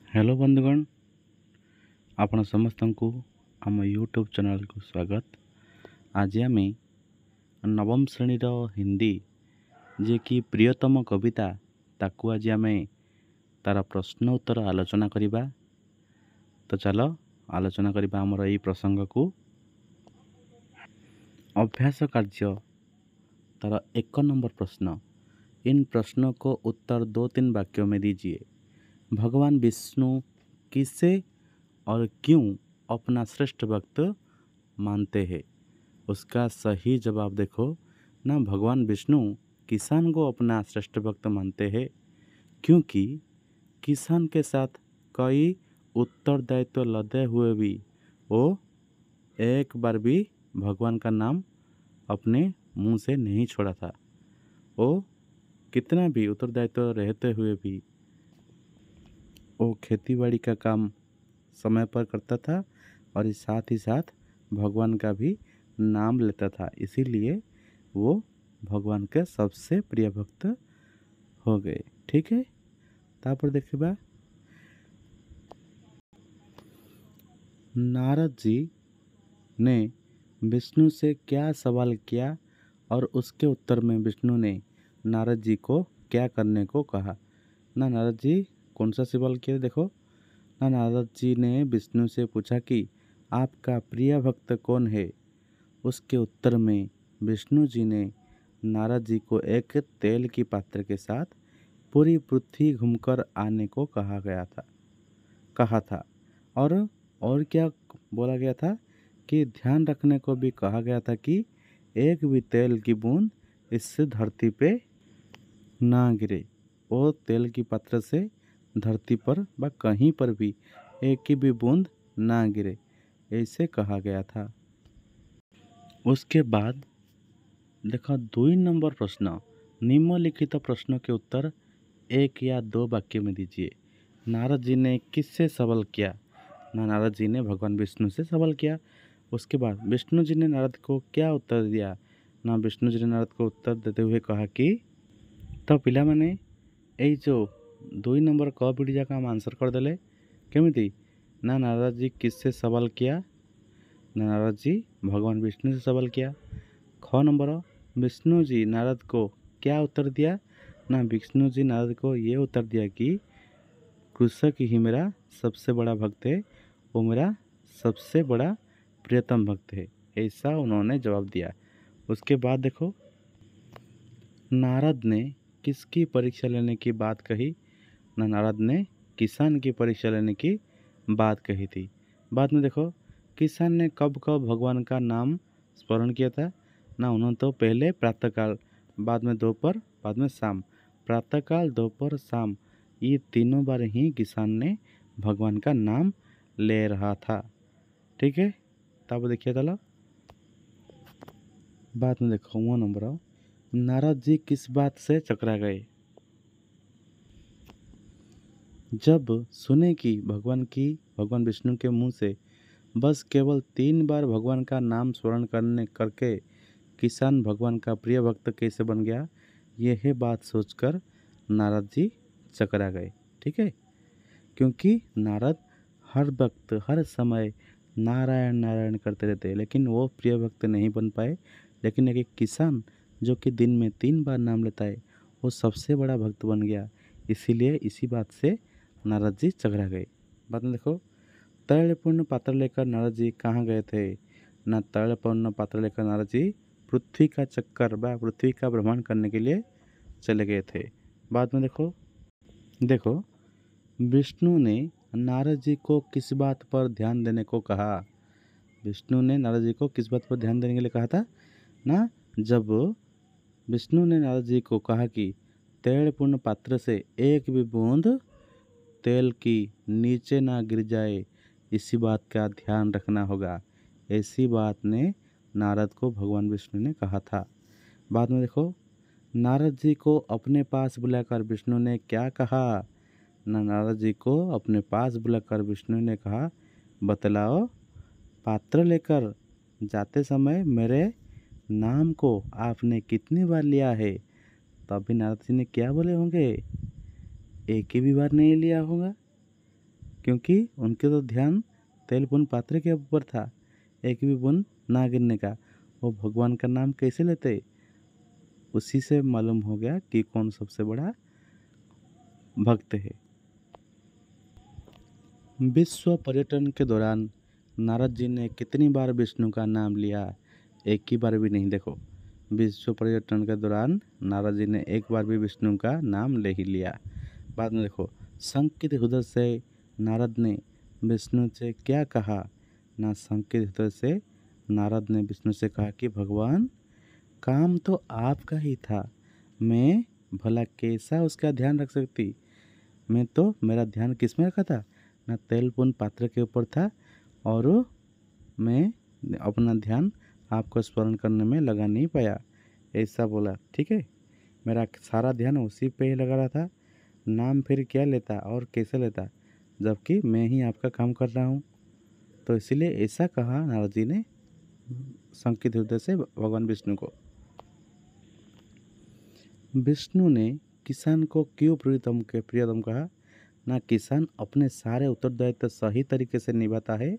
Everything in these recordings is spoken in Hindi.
हेलो बंधुगण, आपण समस्त को आम यूट्यूब चैनल को स्वागत। आज आम नवम श्रेणी हिंदी जे कि प्रियतम कविता ताकू आज आम तार प्रश्न उत्तर आलोचना करिबा। तो चलो आलोचना करिबा हमर एई प्रसंग को। अभ्यास कार्य तार 1 नंबर प्रश्न। इन प्रश्नों को उत्तर 2-3 वाक्यों में दीजिए। भगवान विष्णु किसे और क्यों अपना श्रेष्ठ भक्त मानते हैं? उसका सही जवाब देखो ना। भगवान विष्णु किसान को अपना श्रेष्ठ भक्त मानते हैं क्योंकि किसान के साथ कई उत्तरदायित्व लदे हुए भी वो एक बार भी भगवान का नाम अपने मुंह से नहीं छोड़ा था। वो कितना भी उत्तरदायित्व रहते हुए भी वो खेतीबाड़ी का काम समय पर करता था और साथ ही साथ भगवान का भी नाम लेता था। इसीलिए वो भगवान के सबसे प्रिय भक्त हो गए। ठीक है, तापर देखिबा नारद जी ने विष्णु से क्या सवाल किया और उसके उत्तर में विष्णु ने नारद जी को क्या करने को कहा। ना नारद जी कौन सा सवाल किया देखो ना। नारद जी ने विष्णु से पूछा कि आपका प्रिय भक्त कौन है। उसके उत्तर में विष्णु जी ने नारद जी को एक तेल की पात्र के साथ पूरी पृथ्वी घूमकर आने को कहा था और क्या बोला गया था कि ध्यान रखने को भी कहा गया था कि एक भी तेल की बूंद इस धरती पे ना गिरे। वो तेल की पात्र से धरती पर व कहीं पर भी एक भी बूंद ना गिरे, ऐसे कहा गया था। उसके बाद देखो 2 नंबर प्रश्न। निम्नलिखित प्रश्नों के उत्तर 1 या 2 वाक्य में दीजिए। नारद जी ने किससे सवाल किया? ना नारद जी ने भगवान विष्णु से सवाल किया। उसके बाद विष्णु जी ने नारद को क्या उत्तर दिया? ना विष्णु जी ने नारद को उत्तर देते हुए कहा कि तो पिला माने एई जो 2 नंबर क पीढ़ी जाक हम आंसर करदेले केमिति ना नारद जी किससे सवाल किया? ना नारद जी भगवान विष्णु से सवाल किया। ख नंबर विष्णु जी नारद को क्या उत्तर दिया? ना विष्णु जी नारद को ये उत्तर दिया कि कृषक ही मेरा सबसे बड़ा भक्त है, वो मेरा सबसे बड़ा प्रियतम भक्त है, ऐसा उन्होंने जवाब दिया। उसके बाद देखो नारद ने किसकी परीक्षा लेने की बात कही? ना नारद ने किसान की परीक्षा लेने की बात कही थी। बाद में देखो किसान ने कब कब भगवान का नाम स्मरण किया था? ना उन्होंने तो पहले प्रातःकाल, बाद में दोपहर, बाद में शाम। प्रातःकाल, दोपहर, शाम ये तीनों बार ही किसान ने भगवान का नाम ले रहा था। ठीक है, तब देखिए चलो बाद में देखो 1 नंबर नारद जी किस बात से चकरा गए? जब सुने कि भगवान विष्णु के मुंह से बस केवल 3 बार भगवान का नाम स्मरण करके किसान भगवान का प्रिय भक्त कैसे बन गया, यह बात सोचकर नारद जी चकरा गए। ठीक है, क्योंकि नारद हर वक्त हर समय नारायण नारायण करते रहते लेकिन वो प्रिय भक्त नहीं बन पाए। लेकिन एक किसान जो कि दिन में 3 बार नाम लेता है वो सबसे बड़ा भक्त बन गया। इसीलिए इसी बात से नारद जी चकरा गए। बाद में देखो तैलपूर्ण पात्र लेकर नारद जी कहाँ गए थे? ना तैलपूर्ण पात्र लेकर नारद जी पृथ्वी का चक्कर व पृथ्वी का भ्रमण करने के लिए चले गए थे। बाद में देखो विष्णु ने नारद जी को किस बात पर ध्यान देने को कहा? विष्णु ने नारद जी को किस बात पर ध्यान देने के लिए कहा था? ना जब विष्णु ने नारद जी को कहा कि तैलपूर्ण पात्र से एक भी बूंद तेल की नीचे ना गिर जाए, इसी बात का ध्यान रखना होगा। ऐसी बात ने नारद को भगवान विष्णु ने कहा था। बाद में देखो नारद जी को अपने पास बुलाकर विष्णु ने क्या कहा? ना नारद जी को अपने पास बुलाकर विष्णु ने कहा बतलाओ, पात्र लेकर जाते समय मेरे नाम को आपने कितनी बार लिया है? तभी नारद जी ने क्या बोले होंगे? एक ही भी बार नहीं लिया होगा। क्योंकि उनके तो ध्यान तेल पुन पात्र के ऊपर था, एक भी बुन ना गिरने का। वो भगवान का नाम कैसे लेते, उसी से मालूम हो गया कि कौन सबसे बड़ा भक्त है। विश्व पर्यटन के दौरान नारद जी ने कितनी बार विष्णु का नाम लिया? एक ही बार भी नहीं। देखो, विश्व पर्यटन के दौरान नारद जी ने एक बार भी विष्णु का नाम ले ही लिया। बाद में देखो, संकित हृदय से नारद ने विष्णु से क्या कहा? ना संकित हृदय से नारद ने विष्णु से कहा कि भगवान, काम तो आपका ही था, मैं भला कैसा उसका ध्यान रख सकती। मैं तो, मेरा ध्यान किस में रखा था? ना तेल पुन पात्र के ऊपर था, और मैं अपना ध्यान आपको स्मरण करने में लगा नहीं पाया, ऐसा बोला। ठीक है, मेरा सारा ध्यान उसी पे ही लगा रहा था। नाम फिर क्या लेता और कैसे लेता, जबकि मैं ही आपका काम कर रहा हूँ। तो इसीलिए ऐसा कहा नारद जी ने संकित हृदय से भगवान विष्णु को। विष्णु ने किसान को क्यों प्रियतम कहा? ना किसान अपने सारे उत्तरदायित्व सही तरीके से निभाता है,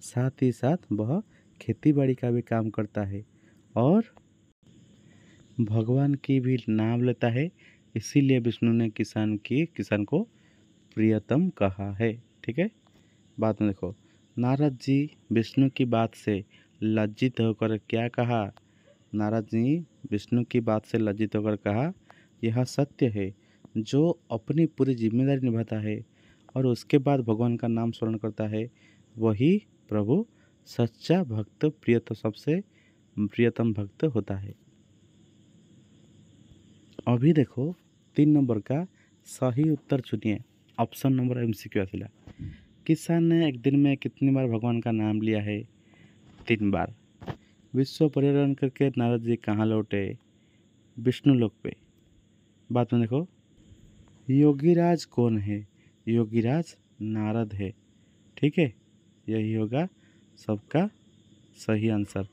साथ ही साथ वह खेती बाड़ी का भी काम करता है और भगवान की भी नाम लेता है। इसीलिए विष्णु ने किसान को प्रियतम कहा है। ठीक है, बाद में देखो, नारद जी विष्णु की बात से लज्जित होकर क्या कहा? नारद जी विष्णु की बात से लज्जित होकर कहा, यह सत्य है, जो अपनी पूरी जिम्मेदारी निभाता है और उसके बाद भगवान का नाम स्मरण करता है, वही प्रभु सच्चा भक्त, सबसे प्रियतम भक्त होता है। अभी देखो 3 नंबर का सही उत्तर चुनिए। Option number MCQ आसिला। किसान ने एक दिन में कितनी बार भगवान का नाम लिया है? 3 बार। विश्व पर्यटन करके नारद जी कहाँ लौटे? विष्णु लोक पे। बाद में देखो, योगीराज कौन है? योगीराज नारद है। ठीक है, यही होगा सबका सही आंसर।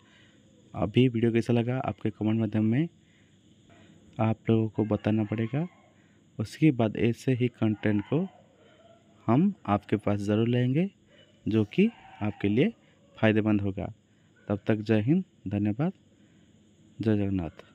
अभी वीडियो कैसा लगा आपके कमेंट माध्यम में आप लोगों को बताना पड़ेगा। उसके बाद ऐसे ही कंटेंट को हम आपके पास ज़रूर लाएंगे, जो कि आपके लिए फ़ायदेमंद होगा। तब तक जय हिंद, धन्यवाद, जय जगन्नाथ।